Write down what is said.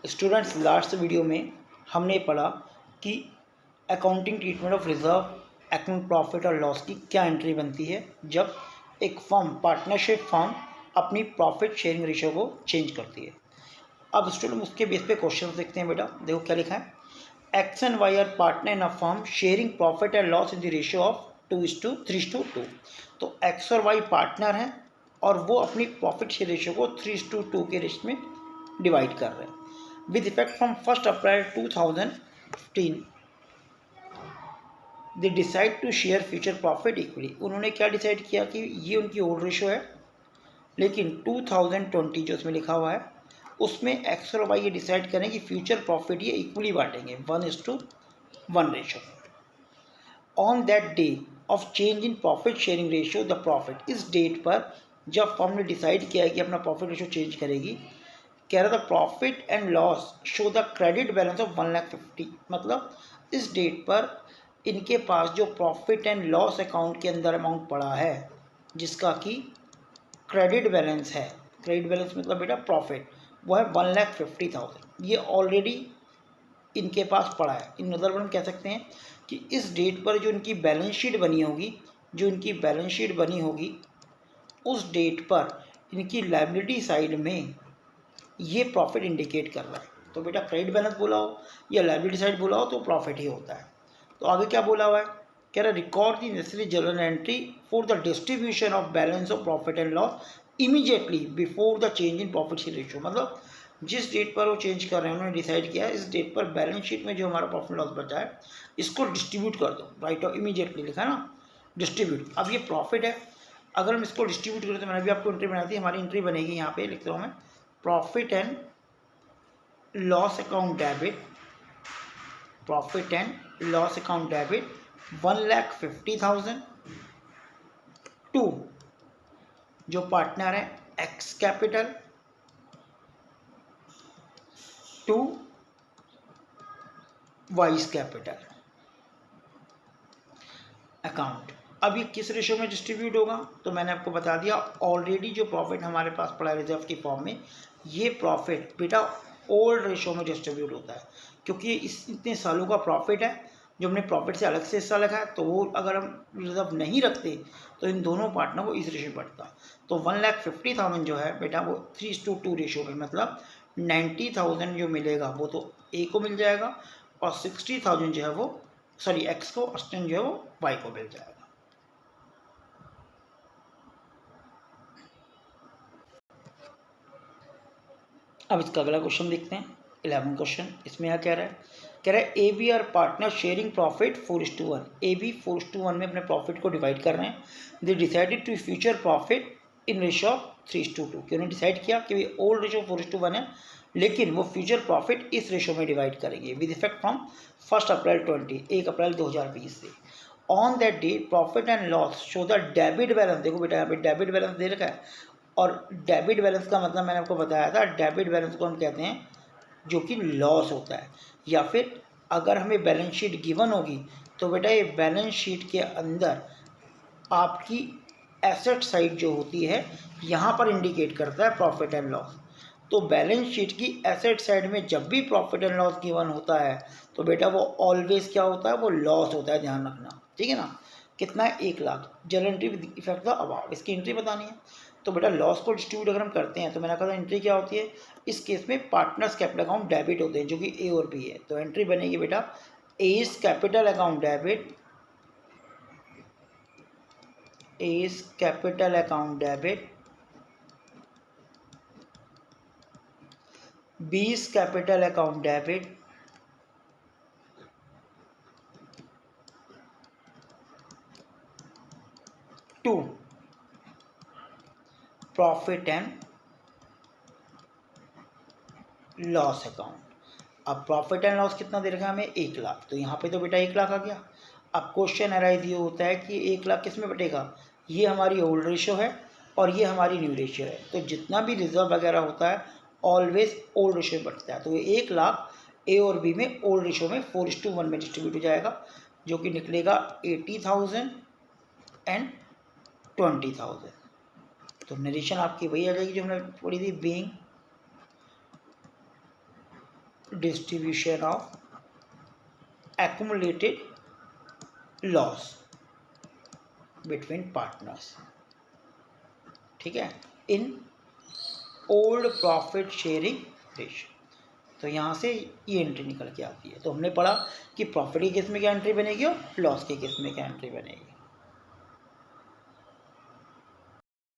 Students, last video में हमने पढ़ा कि accounting treatment of reserve account profit और लॉस की क्या एंट्री बनती है जब एक फर्म पार्टनरशिप फर्म अपनी प्रॉफिट शेयरिंग रेशियो को चेंज करती है। अब स्टूडेंट उसके बेस पे क्वेश्चन देखते हैं। बेटा देखो क्या लिखा है, X and Y are partner in a firm sharing profit and loss in the ratio of 2:3:2। तो एक्स और वाई पार्टनर हैं और वो अपनी प्रॉफिट शेयर रेशियो को 3:2 के रेशियो में डिवाइड कर रहे हैं। With effect from 1st April 2015, they decide to share future profit equally। उन्होंने क्या डिसाइड किया कि ये उनकी ओल्ड रेशो है, लेकिन 2020 जो उसमें लिखा हुआ है उसमें एक्स और वाई ये डिसाइड करें कि फ्यूचर प्रॉफिट ये इक्वली बांटेंगे 1:1 ratio. On that day of change in profit sharing ratio the profit, इस डेट पर जब फर्म ने डिसाइड किया है कि अपना प्रॉफिट रेशियो चेंज करेगी, कह रहा था profit and loss show the credit balance of 1,50,000। मतलब इस डेट पर इनके पास जो प्रॉफिट एंड लॉस अकाउंट के अंदर अमाउंट पड़ा है जिसका कि क्रेडिट बैलेंस है, क्रेडिट बैलेंस मतलब बेटा प्रॉफिट, वो है 1,50,000। ये ऑलरेडी इनके पास पड़ा है। इन नज़र हम कह सकते हैं कि इस डेट पर जो इनकी बैलेंस शीट बनी होगी, उस डेट पर इनकी लायबिलिटी साइड में ये प्रॉफिट इंडिकेट कर रहा है। तो बेटा क्रेडिट बैलेंस बोला हो या लायबिलिटी साइड बोला हो तो प्रॉफिट ही होता है। तो आगे क्या बोला हुआ है, कह रहा record the necessary journal entry for the distribution of balance of profit and loss immediately before the change in profit share ratio. मतलब जिस डेट पर वो चेंज कर रहे हैं उन्होंने डिसाइड किया है इस डेट पर बैलेंस शीट में जो हमारा प्रॉफिट लॉस बचा है इसको डिस्ट्रीब्यूट कर दो। राइट ऑफ इमीडिएटली लिखा है ना, डिस्ट्रीब्यूट। अब ये प्रॉफिट है, अगर हम इसको डिस्ट्रीब्यूट करें तो मैंने भी आपको एंट्री बना दी, हमारी एंट्री बनेगी यहाँ पे लिखता हूँ मैं, profit and loss account debit, profit and loss account debit 1,50,000 to जो पार्टनर है X capital to Y's capital account. अब ये किस रेशो में डिस्ट्रीब्यूट होगा तो मैंने आपको बता दिया ऑलरेडी जो प्रॉफिट हमारे पास पड़ा है रिजर्व की फॉर्म में, ये प्रॉफिट बेटा ओल्ड रेशो में डिस्ट्रीब्यूट होता है क्योंकि इस इतने सालों का प्रॉफिट है। जो हमने प्रॉफिट से अलग से हिस्सा रखा है तो वो अगर हम रिजर्व नहीं रखते तो इन दोनों पार्टनर को इस रेशो में बढ़ता। तो 1,50,000 जो है बेटा वो 3:2 रेशो में, मतलब 90,000 जो मिलेगा वो तो ए को मिल जाएगा और 60,000 जो है वो एक्स को, 80 जो है वो वाई को मिल जाएगा। अब इसका अगला क्वेश्चन देखते हैं, 11 क्वेश्चन। इसमें क्या कह रहा है A B are partner sharing profit 4:1। A B 4:1 में अपने प्रॉफिट को डिवाइड कर रहे हैं। They decided to future profit in ratio of 3:2 कि उन्होंने डिसाइड किया कि ओल्ड रेशियो 4:1 है लेकिन वो फ्यूचर प्रॉफिट इस रेशियो में डिवाइड करेंगे विद इफेक्ट फ्रॉम 1 अप्रैल 1 अप्रैल 2020 से। On that day profit and loss show the debit balance. देखो बेटा यहाँ पे डेबिट बैलेंस दे रखा है और डेबिट बैलेंस का मतलब मैंने आपको बताया था, डेबिट बैलेंस को हम कहते हैं जो कि लॉस होता है। या फिर अगर हमें बैलेंस शीट गिवन होगी तो बेटा ये बैलेंस शीट के अंदर आपकी एसेट साइड जो होती है यहाँ पर इंडिकेट करता है प्रॉफिट एंड लॉस। तो बैलेंस शीट की एसेट साइड में जब भी प्रॉफिट एंड लॉस गिवन होता है तो बेटा वो ऑलवेज क्या होता है, वो लॉस होता है, ध्यान रखना, ठीक है ना। कितना है, 1,00,000। General entry with effect the above, इसकी एंट्री बतानी है। तो बेटा लॉस को डिस्ट्रीब्यूट अगर हम करते हैं तो मैंने कहा था एंट्री क्या होती है, इस केस में पार्टनर्स कैपिटल अकाउंट डेबिट होते हैं जो कि ए और बी है। तो एंट्री बनेगी बेटा A's capital account debit, A's capital account debit, B's capital account debit, to profit and loss account. अब प्रॉफिट एंड लॉस कितना दे रखा है हमें, 1,00,000। तो यहाँ पे तो बेटा 1,00,000 आ गया। अब क्वेश्चन अराइज ये होता है कि 1,00,000 किस में बटेगा, ये हमारी ओल्ड रेशियो है और ये हमारी न्यू रेशियो है। तो जितना भी रिजर्व वगैरह होता है ऑलवेज ओल्ड रेशियो में बढ़ता है। तो ये 1,00,000 ए और बी में ओल्ड रेशियो में 4:1 में डिस्ट्रीब्यूट हो जाएगा जो कि निकलेगा 80,000 एंड 20,000। तो नरेशन आपकी वही आ जाएगी जो हमने पढ़ी थी, being distribution of accumulated loss between partners, ठीक है, in old profit sharing ratio. तो यहाँ से ये एंट्री निकल के आती है। तो हमने पढ़ा कि प्रॉफिट के केस में क्या एंट्री बनेगी और लॉस के केस में क्या एंट्री बनेगी।